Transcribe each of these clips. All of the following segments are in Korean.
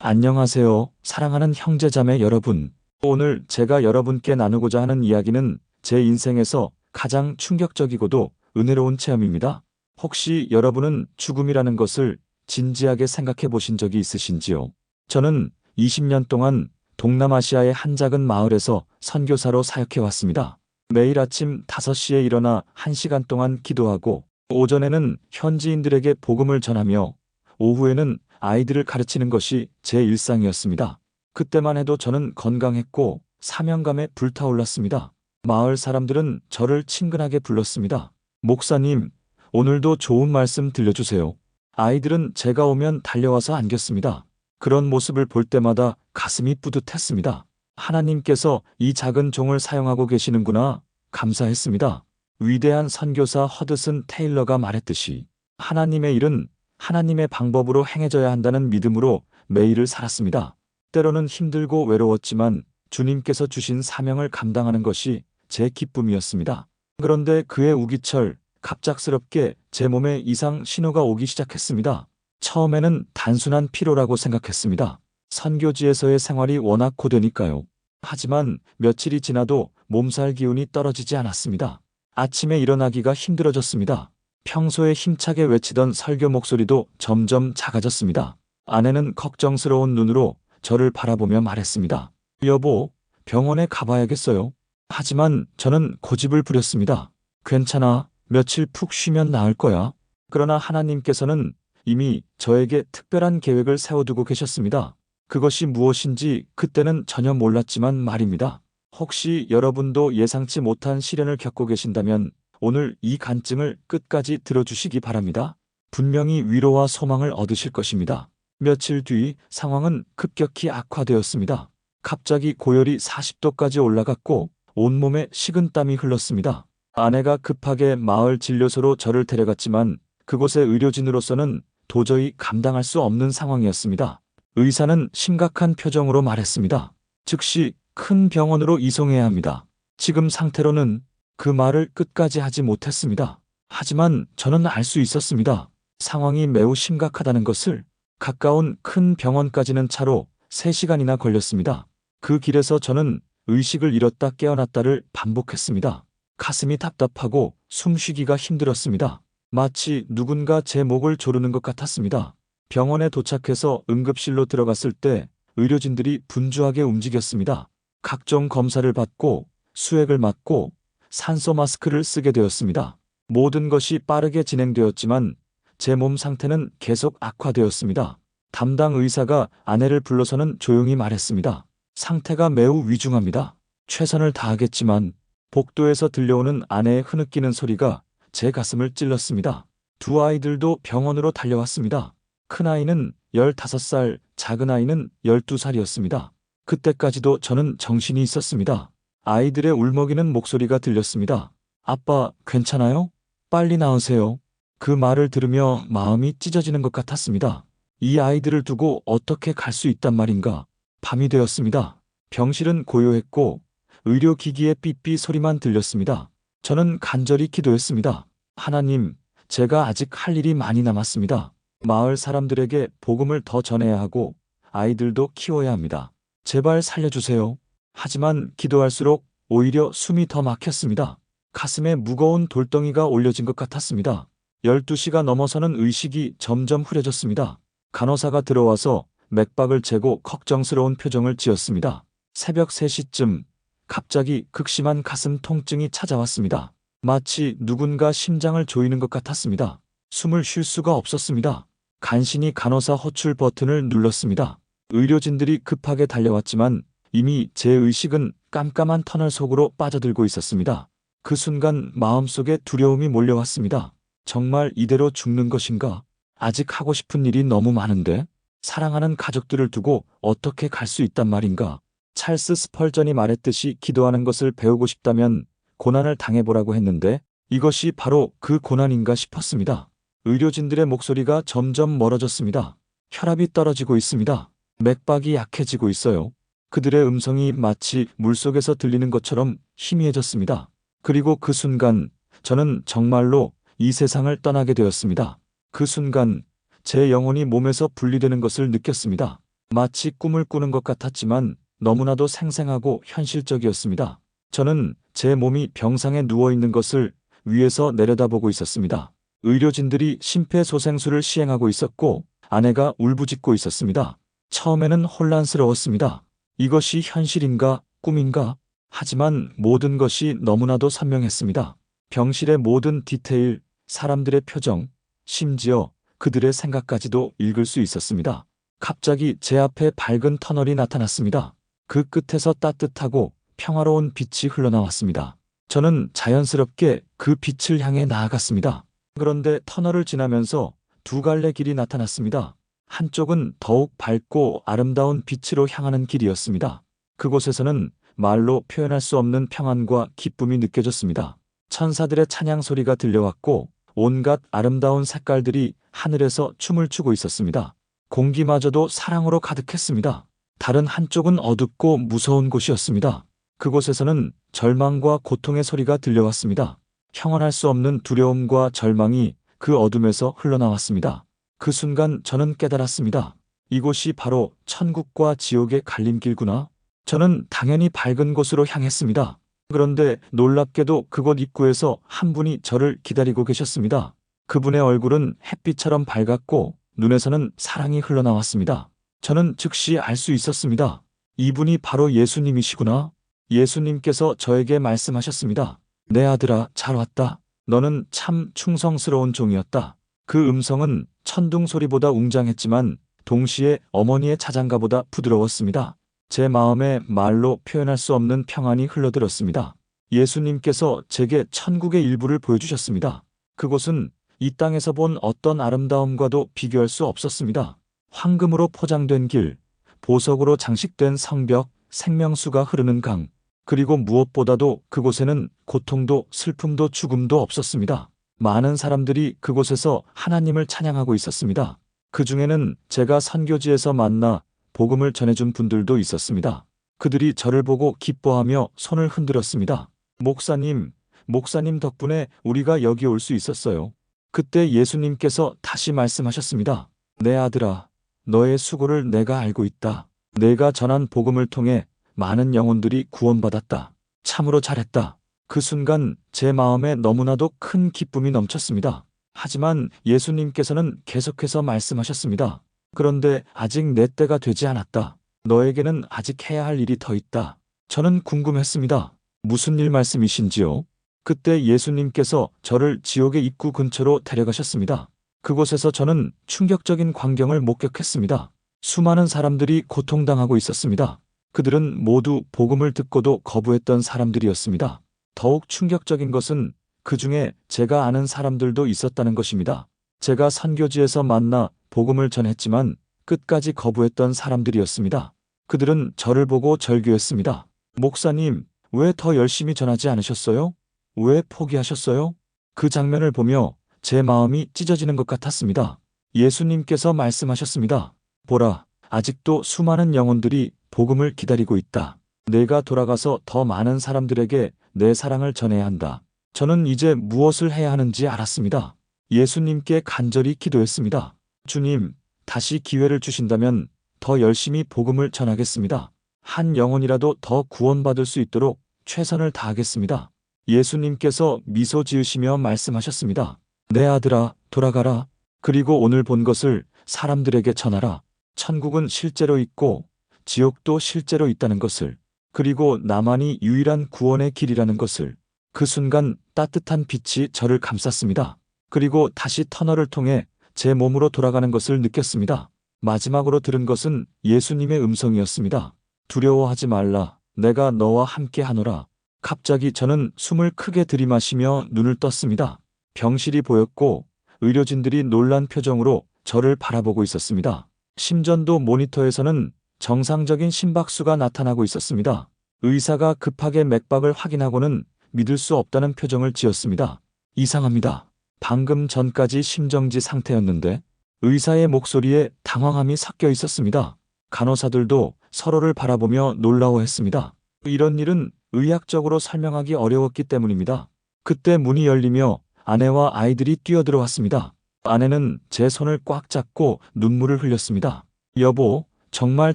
안녕하세요, 사랑하는 형제자매 여러분. 오늘 제가 여러분께 나누고자 하는 이야기는 제 인생에서 가장 충격적이고도 은혜로운 체험입니다. 혹시 여러분은 죽음이라는 것을 진지하게 생각해 보신 적이 있으신지요? 저는 20년 동안 동남아시아의 한 작은 마을에서 선교사로 사역해 왔습니다. 매일 아침 5시에 일어나 1시간 동안 기도하고, 오전에는 현지인들에게 복음을 전하며, 오후에는 아이들을 가르치는 것이 제 일상이었습니다. 그때만 해도 저는 건강했고 사명감에 불타올랐습니다. 마을 사람들은 저를 친근하게 불렀습니다. 목사님, 오늘도 좋은 말씀 들려주세요. 아이들은 제가 오면 달려와서 안겼습니다. 그런 모습을 볼 때마다 가슴이 뿌듯했습니다. 하나님께서 이 작은 종을 사용하고 계시는구나, 감사했습니다. 위대한 선교사 허드슨 테일러가 말했듯이 하나님의 일은 하나님의 방법으로 행해져야 한다는 믿음으로 매일을 살았습니다. 때로는 힘들고 외로웠지만 주님께서 주신 사명을 감당하는 것이 제 기쁨이었습니다. 그런데 그해 우기철, 갑작스럽게 제 몸에 이상 신호가 오기 시작했습니다. 처음에는 단순한 피로라고 생각했습니다. 선교지에서의 생활이 워낙 고되니까요. 하지만 며칠이 지나도 몸살 기운이 떨어지지 않았습니다. 아침에 일어나기가 힘들어졌습니다. 평소에 힘차게 외치던 설교 목소리도 점점 작아졌습니다. 아내는 걱정스러운 눈으로 저를 바라보며 말했습니다. 여보, 병원에 가봐야겠어요. 하지만 저는 고집을 부렸습니다. 괜찮아, 며칠 푹 쉬면 나을 거야. 그러나 하나님께서는 이미 저에게 특별한 계획을 세워두고 계셨습니다. 그것이 무엇인지 그때는 전혀 몰랐지만 말입니다. 혹시 여러분도 예상치 못한 시련을 겪고 계신다면 오늘 이 간증을 끝까지 들어주시기 바랍니다. 분명히 위로와 소망을 얻으실 것입니다. 며칠 뒤 상황은 급격히 악화되었습니다. 갑자기 고열이 40도까지 올라갔고 온몸에 식은땀이 흘렀습니다. 아내가 급하게 마을 진료소로 저를 데려갔지만 그곳의 의료진으로서는 도저히 감당할 수 없는 상황이었습니다. 의사는 심각한 표정으로 말했습니다. 즉시 큰 병원으로 이송해야 합니다. 지금 상태로는. 그 말을 끝까지 하지 못했습니다. 하지만 저는 알 수 있었습니다. 상황이 매우 심각하다는 것을. 가까운 큰 병원까지는 차로 3시간이나 걸렸습니다. 그 길에서 저는 의식을 잃었다 깨어났다를 반복했습니다. 가슴이 답답하고 숨쉬기가 힘들었습니다. 마치 누군가 제 목을 조르는 것 같았습니다. 병원에 도착해서 응급실로 들어갔을 때 의료진들이 분주하게 움직였습니다. 각종 검사를 받고 수액을 맞고 산소 마스크를 쓰게 되었습니다. 모든 것이 빠르게 진행되었지만 제 몸 상태는 계속 악화되었습니다. 담당 의사가 아내를 불러서는 조용히 말했습니다. 상태가 매우 위중합니다. 최선을 다하겠지만. 복도에서 들려오는 아내의 흐느끼는 소리가 제 가슴을 찔렀습니다. 두 아이들도 병원으로 달려왔습니다. 큰아이는 15살, 작은아이는 12살이었습니다. 그때까지도 저는 정신이 있었습니다. 아이들의 울먹이는 목소리가 들렸습니다. 아빠, 괜찮아요? 빨리 나으세요. 그 말을 들으며 마음이 찢어지는 것 같았습니다. 이 아이들을 두고 어떻게 갈 수 있단 말인가. 밤이 되었습니다. 병실은 고요했고 의료기기의 삐삐 소리만 들렸습니다. 저는 간절히 기도했습니다. 하나님, 제가 아직 할 일이 많이 남았습니다. 마을 사람들에게 복음을 더 전해야 하고 아이들도 키워야 합니다. 제발 살려주세요. 하지만 기도할수록 오히려 숨이 더 막혔습니다. 가슴에 무거운 돌덩이가 올려진 것 같았습니다. 12시가 넘어서는 의식이 점점 흐려졌습니다. 간호사가 들어와서 맥박을 재고 걱정스러운 표정을 지었습니다. 새벽 3시쯤 갑자기 극심한 가슴 통증이 찾아왔습니다. 마치 누군가 심장을 조이는 것 같았습니다. 숨을 쉴 수가 없었습니다. 간신히 간호사 호출 버튼을 눌렀습니다. 의료진들이 급하게 달려왔지만 이미 제 의식은 깜깜한 터널 속으로 빠져들고 있었습니다. 그 순간 마음속에 두려움이 몰려왔습니다. 정말 이대로 죽는 것인가? 아직 하고 싶은 일이 너무 많은데? 사랑하는 가족들을 두고 어떻게 갈 수 있단 말인가? 찰스 스펄전이 말했듯이 기도하는 것을 배우고 싶다면 고난을 당해보라고 했는데 이것이 바로 그 고난인가 싶었습니다. 의료진들의 목소리가 점점 멀어졌습니다. 혈압이 떨어지고 있습니다. 맥박이 약해지고 있어요. 그들의 음성이 마치 물속에서 들리는 것처럼 희미해졌습니다. 그리고 그 순간 저는 정말로 이 세상을 떠나게 되었습니다. 그 순간 제 영혼이 몸에서 분리되는 것을 느꼈습니다. 마치 꿈을 꾸는 것 같았지만 너무나도 생생하고 현실적이었습니다. 저는 제 몸이 병상에 누워 있는 것을 위에서 내려다보고 있었습니다. 의료진들이 심폐소생술을 시행하고 있었고 아내가 울부짖고 있었습니다. 처음에는 혼란스러웠습니다. 이것이 현실인가 꿈인가? 하지만 모든 것이 너무나도 선명했습니다. 병실의 모든 디테일, 사람들의 표정, 심지어 그들의 생각까지도 읽을 수 있었습니다. 갑자기 제 앞에 밝은 터널이 나타났습니다. 그 끝에서 따뜻하고 평화로운 빛이 흘러나왔습니다. 저는 자연스럽게 그 빛을 향해 나아갔습니다. 그런데 터널을 지나면서 두 갈래 길이 나타났습니다. 한쪽은 더욱 밝고 아름다운 빛으로 향하는 길이었습니다. 그곳에서는 말로 표현할 수 없는 평안과 기쁨이 느껴졌습니다. 천사들의 찬양 소리가 들려왔고 온갖 아름다운 색깔들이 하늘에서 춤을 추고 있었습니다. 공기마저도 사랑으로 가득했습니다. 다른 한쪽은 어둡고 무서운 곳이었습니다. 그곳에서는 절망과 고통의 소리가 들려왔습니다. 형언할 수 없는 두려움과 절망이 그 어둠에서 흘러나왔습니다. 그 순간 저는 깨달았습니다. 이곳이 바로 천국과 지옥의 갈림길구나. 저는 당연히 밝은 곳으로 향했습니다. 그런데 놀랍게도 그곳 입구에서 한 분이 저를 기다리고 계셨습니다. 그분의 얼굴은 햇빛처럼 밝았고 눈에서는 사랑이 흘러나왔습니다. 저는 즉시 알 수 있었습니다. 이분이 바로 예수님이시구나. 예수님께서 저에게 말씀하셨습니다. 내 아들아, 잘 왔다. 너는 참 충성스러운 종이었다. 그 음성은 천둥 소리보다 웅장했지만 동시에 어머니의 자장가보다 부드러웠습니다. 제 마음에 말로 표현할 수 없는 평안이 흘러들었습니다. 예수님께서 제게 천국의 일부를 보여주셨습니다. 그곳은 이 땅에서 본 어떤 아름다움과도 비교할 수 없었습니다. 황금으로 포장된 길, 보석으로 장식된 성벽, 생명수가 흐르는 강, 그리고 무엇보다도 그곳에는 고통도 슬픔도 죽음도 없었습니다. 많은 사람들이 그곳에서 하나님을 찬양하고 있었습니다. 그 중에는 제가 선교지에서 만나 복음을 전해준 분들도 있었습니다. 그들이 저를 보고 기뻐하며 손을 흔들었습니다. 목사님 덕분에 우리가 여기 올 수 있었어요. 그때 예수님께서 다시 말씀하셨습니다. 내 아들아, 너의 수고를 내가 알고 있다. 내가 전한 복음을 통해 많은 영혼들이 구원받았다. 참으로 잘했다. 그 순간 제 마음에 너무나도 큰 기쁨이 넘쳤습니다. 하지만 예수님께서는 계속해서 말씀하셨습니다. 그런데 아직 내 때가 되지 않았다. 너에게는 아직 해야 할 일이 더 있다. 저는 궁금했습니다. 무슨 일 말씀이신지요? 그때 예수님께서 저를 지옥의 입구 근처로 데려가셨습니다. 그곳에서 저는 충격적인 광경을 목격했습니다. 수많은 사람들이 고통당하고 있었습니다. 그들은 모두 복음을 듣고도 거부했던 사람들이었습니다. 더욱 충격적인 것은 그 중에 제가 아는 사람들도 있었다는 것입니다. 제가 선교지에서 만나 복음을 전했지만 끝까지 거부했던 사람들이었습니다. 그들은 저를 보고 절규했습니다. 목사님, 왜 더 열심히 전하지 않으셨어요? 왜 포기하셨어요? 그 장면을 보며 제 마음이 찢어지는 것 같았습니다. 예수님께서 말씀하셨습니다. 보라, 아직도 수많은 영혼들이 복음을 기다리고 있다. 내가 돌아가서 더 많은 사람들에게 내 사랑을 전해야 한다. 저는 이제 무엇을 해야 하는지 알았습니다. 예수님께 간절히 기도했습니다. 주님, 다시 기회를 주신다면 더 열심히 복음을 전하겠습니다. 한 영혼이라도 더 구원받을 수 있도록 최선을 다하겠습니다. 예수님께서 미소 지으시며 말씀하셨습니다. 내 아들아, 돌아가라. 그리고 오늘 본 것을 사람들에게 전하라. 천국은 실제로 있고 지옥도 실제로 있다는 것을, 그리고 나만이 유일한 구원의 길이라는 것을. 그 순간 따뜻한 빛이 저를 감쌌습니다. 그리고 다시 터널을 통해 제 몸으로 돌아가는 것을 느꼈습니다. 마지막으로 들은 것은 예수님의 음성이었습니다. 두려워하지 말라. 내가 너와 함께 하노라. 갑자기 저는 숨을 크게 들이마시며 눈을 떴습니다. 병실이 보였고 의료진들이 놀란 표정으로 저를 바라보고 있었습니다. 심전도 모니터에서는 정상적인 심박수가 나타나고 있었습니다. 의사가 급하게 맥박을 확인하고는 믿을 수 없다는 표정을 지었습니다. 이상합니다. 방금 전까지 심정지 상태였는데. 의사의 목소리에 당황함이 섞여 있었습니다. 간호사들도 서로를 바라보며 놀라워했습니다. 이런 일은 의학적으로 설명하기 어려웠기 때문입니다. 그때 문이 열리며 아내와 아이들이 뛰어들어왔습니다. 아내는 제 손을 꽉 잡고 눈물을 흘렸습니다. 여보, 정말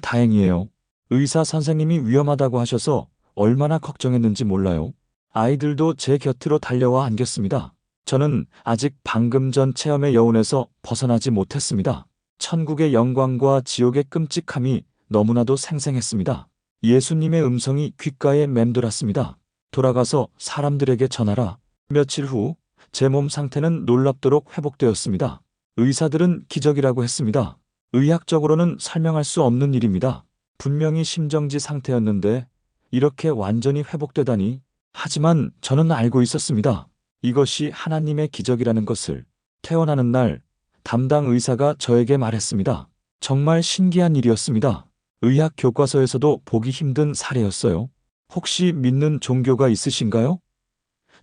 다행이에요. 의사 선생님이 위험하다고 하셔서 얼마나 걱정했는지 몰라요. 아이들도 제 곁으로 달려와 안겼습니다. 저는 아직 방금 전 체험의 여운에서 벗어나지 못했습니다. 천국의 영광과 지옥의 끔찍함이 너무나도 생생했습니다. 예수님의 음성이 귓가에 맴돌았습니다. 돌아가서 사람들에게 전하라. 며칠 후 제 몸 상태는 놀랍도록 회복되었습니다. 의사들은 기적이라고 했습니다. 의학적으로는 설명할 수 없는 일입니다. 분명히 심정지 상태였는데 이렇게 완전히 회복되다니. 하지만 저는 알고 있었습니다. 이것이 하나님의 기적이라는 것을. 퇴원하는 날 담당 의사가 저에게 말했습니다. 정말 신기한 일이었습니다. 의학 교과서에서도 보기 힘든 사례였어요. 혹시 믿는 종교가 있으신가요?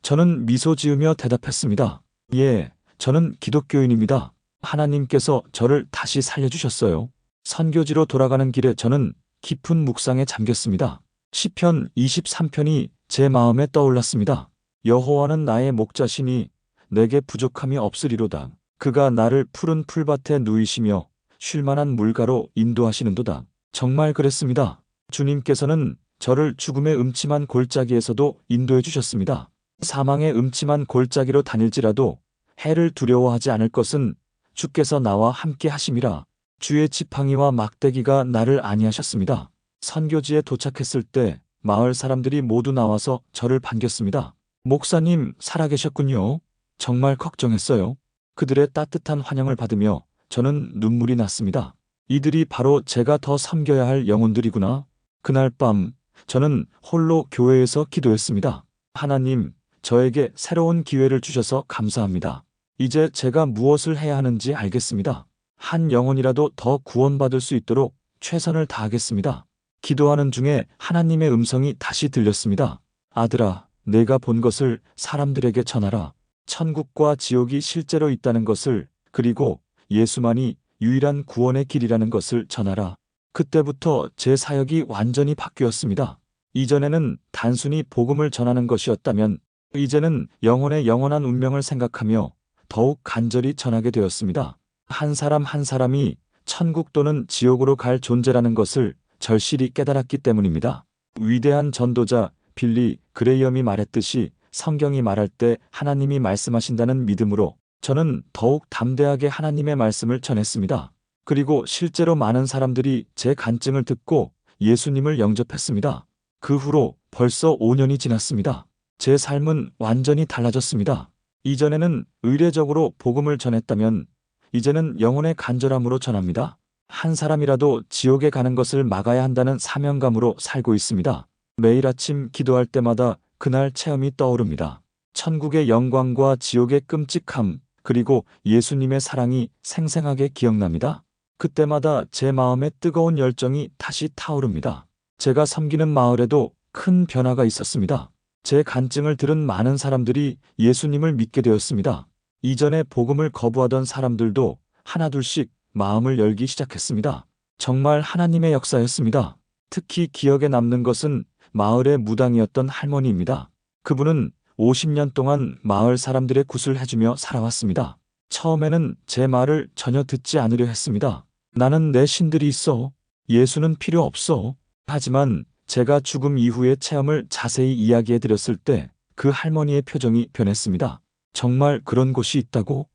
저는 미소 지으며 대답했습니다. 예, 저는 기독교인입니다. 하나님께서 저를 다시 살려주셨어요. 선교지로 돌아가는 길에 저는 깊은 묵상에 잠겼습니다. 시편 23편이 제 마음에 떠올랐습니다. 여호와는 나의 목자시니 내게 부족함이 없으리로다. 그가 나를 푸른 풀밭에 누이시며 쉴만한 물가로 인도하시는도다. 정말 그랬습니다. 주님께서는 저를 죽음의 음침한 골짜기에서도 인도해 주셨습니다. 사망의 음침한 골짜기로 다닐지라도 해를 두려워하지 않을 것은 주께서 나와 함께 하심이라. 주의 지팡이와 막대기가 나를 안위하셨습니다. 선교지에 도착했을 때 마을 사람들이 모두 나와서 저를 반겼습니다. 목사님, 살아계셨군요. 정말 걱정했어요. 그들의 따뜻한 환영을 받으며 저는 눈물이 났습니다. 이들이 바로 제가 더 섬겨야 할 영혼들이구나. 그날 밤 저는 홀로 교회에서 기도했습니다. 하나님, 저에게 새로운 기회를 주셔서 감사합니다. 이제 제가 무엇을 해야 하는지 알겠습니다. 한 영혼이라도 더 구원받을 수 있도록 최선을 다하겠습니다. 기도하는 중에 하나님의 음성이 다시 들렸습니다. 아들아, 내가 본 것을 사람들에게 전하라. 천국과 지옥이 실제로 있다는 것을, 그리고 예수만이 유일한 구원의 길이라는 것을 전하라. 그때부터 제 사역이 완전히 바뀌었습니다. 이전에는 단순히 복음을 전하는 것이었다면 이제는 영혼의 영원한 운명을 생각하며 더욱 간절히 전하게 되었습니다. 한 사람 한 사람이 천국 또는 지옥으로 갈 존재라는 것을 절실히 깨달았기 때문입니다. 위대한 전도자 빌리 그레이엄이 말했듯이 성경이 말할 때 하나님이 말씀하신다는 믿음으로 저는 더욱 담대하게 하나님의 말씀을 전했습니다. 그리고 실제로 많은 사람들이 제 간증을 듣고 예수님을 영접했습니다. 그 후로 벌써 5년이 지났습니다. 제 삶은 완전히 달라졌습니다. 이전에는 의례적으로 복음을 전했다면 이제는 영혼의 간절함으로 전합니다. 한 사람이라도 지옥에 가는 것을 막아야 한다는 사명감으로 살고 있습니다. 매일 아침 기도할 때마다 그날 체험이 떠오릅니다. 천국의 영광과 지옥의 끔찍함, 그리고 예수님의 사랑이 생생하게 기억납니다. 그때마다 제 마음에 뜨거운 열정이 다시 타오릅니다. 제가 섬기는 마을에도 큰 변화가 있었습니다. 제 간증을 들은 많은 사람들이 예수님을 믿게 되었습니다. 이전에 복음을 거부하던 사람들도 하나둘씩 마음을 열기 시작했습니다. 정말 하나님의 역사였습니다. 특히 기억에 남는 것은 마을의 무당이었던 할머니입니다. 그분은 50년 동안 마을 사람들의 굿을 해주며 살아왔습니다. 처음에는 제 말을 전혀 듣지 않으려 했습니다. 나는 내 신들이 있어. 예수는 필요 없어. 하지만 제가 죽음 이후의 체험을 자세히 이야기해 드렸을 때 그 할머니의 표정이 변했습니다. 정말 그런 곳이 있다고?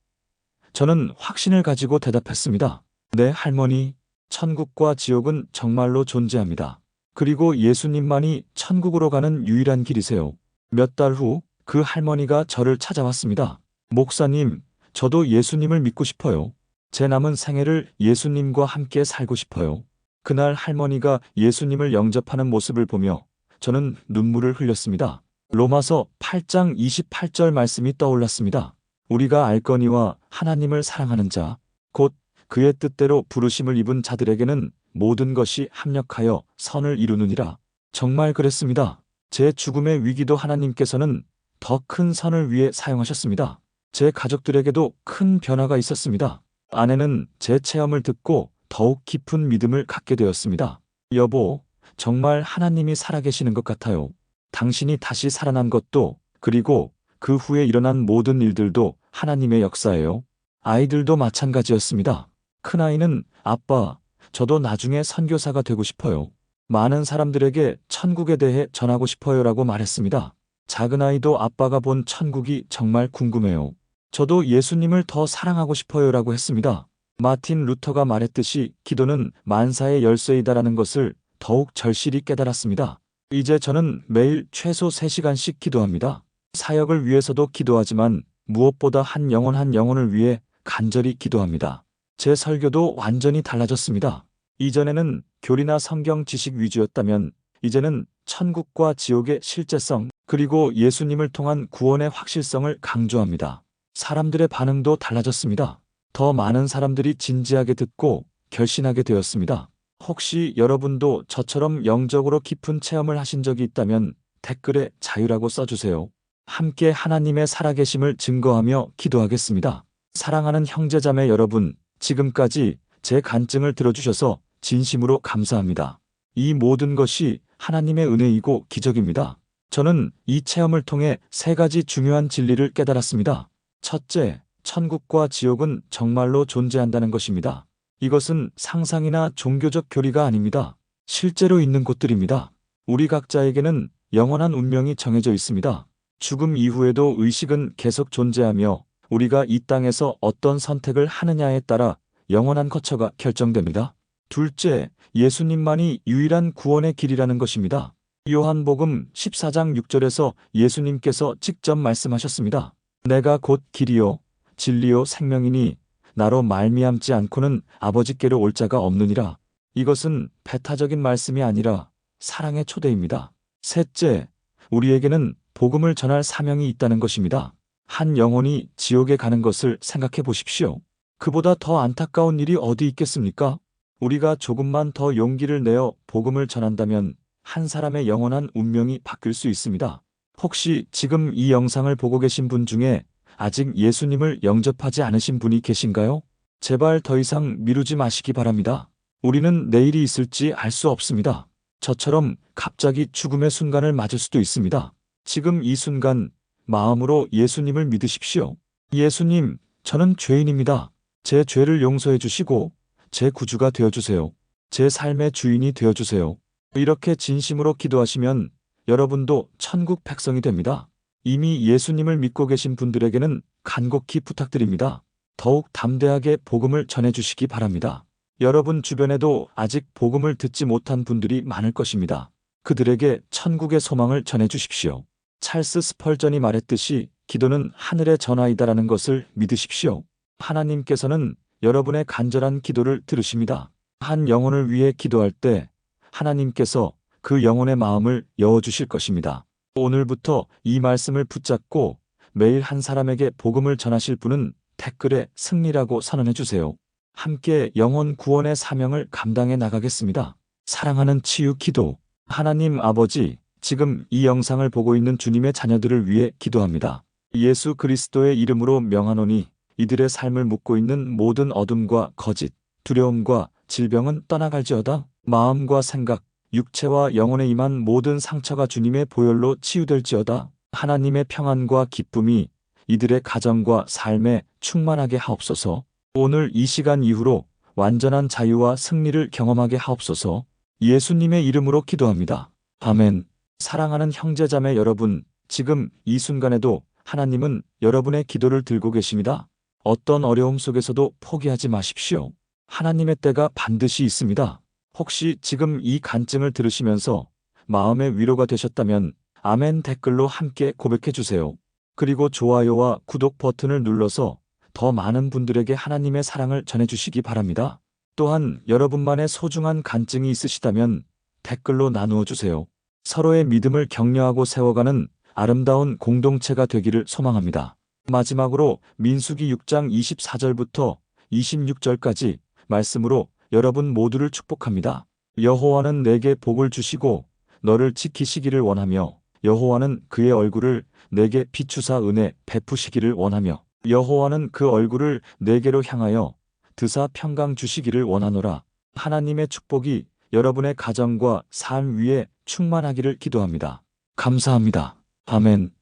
저는 확신을 가지고 대답했습니다. 네, 할머니. 천국과 지옥은 정말로 존재합니다. 그리고 예수님만이 천국으로 가는 유일한 길이세요. 몇 달 후 그 할머니가 저를 찾아왔습니다. 목사님, 저도 예수님을 믿고 싶어요. 제 남은 생애를 예수님과 함께 살고 싶어요. 그날 할머니가 예수님을 영접하는 모습을 보며 저는 눈물을 흘렸습니다. 로마서 8장 28절 말씀이 떠올랐습니다. 우리가 알거니와 하나님을 사랑하는 자, 곧 그의 뜻대로 부르심을 입은 자들에게는 모든 것이 합력하여 선을 이루느니라. 정말 그랬습니다. 제 죽음의 위기도 하나님께서는 더 큰 선을 위해 사용하셨습니다. 제 가족들에게도 큰 변화가 있었습니다. 아내는 제 체험을 듣고 더욱 깊은 믿음을 갖게 되었습니다. 여보, 정말 하나님이 살아계시는 것 같아요. 당신이 다시 살아난 것도, 그리고 그 후에 일어난 모든 일들도 하나님의 역사예요. 아이들도 마찬가지였습니다. 큰아이는 아빠, 저도 나중에 선교사가 되고 싶어요. 많은 사람들에게 천국에 대해 전하고 싶어요라고 말했습니다. 작은 아이도 아빠가 본 천국이 정말 궁금해요. 저도 예수님을 더 사랑하고 싶어요라고 했습니다. 마틴 루터가 말했듯이 기도는 만사의 열쇠이다라는 것을 더욱 절실히 깨달았습니다. 이제 저는 매일 최소 3시간씩 기도합니다. 사역을 위해서도 기도하지만 무엇보다 한 영혼을 위해 간절히 기도합니다. 제 설교도 완전히 달라졌습니다. 이전에는 교리나 성경 지식 위주였다면 이제는 천국과 지옥의 실제성 그리고 예수님을 통한 구원의 확실성을 강조합니다. 사람들의 반응도 달라졌습니다. 더 많은 사람들이 진지하게 듣고 결신하게 되었습니다. 혹시 여러분도 저처럼 영적으로 깊은 체험을 하신 적이 있다면 댓글에 자유라고 써주세요. 함께 하나님의 살아계심을 증거하며 기도하겠습니다. 사랑하는 형제자매 여러분, 지금까지 제 간증을 들어주셔서 진심으로 감사합니다. 이 모든 것이 하나님의 은혜이고 기적입니다. 저는 이 체험을 통해 3가지 중요한 진리를 깨달았습니다. 첫째, 천국과 지옥은 정말로 존재한다는 것입니다. 이것은 상상이나 종교적 교리가 아닙니다. 실제로 있는 곳들입니다. 우리 각자에게는 영원한 운명이 정해져 있습니다. 죽음 이후에도 의식은 계속 존재하며 우리가 이 땅에서 어떤 선택을 하느냐에 따라 영원한 거처가 결정됩니다. 둘째, 예수님만이 유일한 구원의 길이라는 것입니다. 요한복음 14장 6절에서 예수님께서 직접 말씀하셨습니다. 내가 곧 길이요 진리요 생명이니 나로 말미암지 않고는 아버지께로 올 자가 없느니라. 이것은 배타적인 말씀이 아니라 사랑의 초대입니다. 셋째, 우리에게는 복음을 전할 사명이 있다는 것입니다. 한 영혼이 지옥에 가는 것을 생각해 보십시오. 그보다 더 안타까운 일이 어디 있겠습니까? 우리가 조금만 더 용기를 내어 복음을 전한다면 한 사람의 영원한 운명이 바뀔 수 있습니다. 혹시 지금 이 영상을 보고 계신 분 중에 아직 예수님을 영접하지 않으신 분이 계신가요? 제발 더 이상 미루지 마시기 바랍니다. 우리는 내일이 있을지 알 수 없습니다. 저처럼 갑자기 죽음의 순간을 맞을 수도 있습니다. 지금 이 순간 마음으로 예수님을 믿으십시오. 예수님, 저는 죄인입니다. 제 죄를 용서해 주시고 제 구주가 되어주세요. 제 삶의 주인이 되어주세요. 이렇게 진심으로 기도하시면 여러분도 천국 백성이 됩니다. 이미 예수님을 믿고 계신 분들에게는 간곡히 부탁드립니다. 더욱 담대하게 복음을 전해주시기 바랍니다. 여러분 주변에도 아직 복음을 듣지 못한 분들이 많을 것입니다. 그들에게 천국의 소망을 전해주십시오. 찰스 스펄전이 말했듯이 기도는 하늘의 전화이다라는 것을 믿으십시오. 하나님께서는 여러분의 간절한 기도를 들으십니다. 한 영혼을 위해 기도할 때 하나님께서 그 영혼의 마음을 여어주실 것입니다. 오늘부터 이 말씀을 붙잡고 매일 한 사람에게 복음을 전하실 분은 댓글에 승리라고 선언해 주세요. 함께 영혼 구원의 사명을 감당해 나가겠습니다. 사랑하는 치유 기도. 하나님 아버지, 지금 이 영상을 보고 있는 주님의 자녀들을 위해 기도합니다. 예수 그리스도의 이름으로 명하노니 이들의 삶을 묶고 있는 모든 어둠과 거짓, 두려움과 질병은 떠나갈지어다. 마음과 생각, 육체와 영혼에 임한 모든 상처가 주님의 보혈로 치유될지어다. 하나님의 평안과 기쁨이 이들의 가정과 삶에 충만하게 하옵소서. 오늘 이 시간 이후로 완전한 자유와 승리를 경험하게 하옵소서. 예수님의 이름으로 기도합니다. 아멘. 사랑하는 형제자매 여러분, 지금 이 순간에도 하나님은 여러분의 기도를 들고 계십니다. 어떤 어려움 속에서도 포기하지 마십시오. 하나님의 때가 반드시 있습니다. 혹시 지금 이 간증을 들으시면서 마음의 위로가 되셨다면 아멘 댓글로 함께 고백해 주세요. 그리고 좋아요와 구독 버튼을 눌러서 더 많은 분들에게 하나님의 사랑을 전해주시기 바랍니다. 또한 여러분만의 소중한 간증이 있으시다면 댓글로 나누어 주세요. 서로의 믿음을 격려하고 세워가는 아름다운 공동체가 되기를 소망합니다. 마지막으로 민수기 6장 24절부터 26절까지 말씀으로 여러분 모두를 축복합니다. 여호와는 내게 복을 주시고 너를 지키시기를 원하며 여호와는 그의 얼굴을 내게 비추사 은혜 베푸시기를 원하며 여호와는 그 얼굴을 내게로 향하여 드사 평강 주시기를 원하노라. 하나님의 축복이 여러분의 가정과 삶 위에 충만하기를 기도합니다. 감사합니다. 아멘.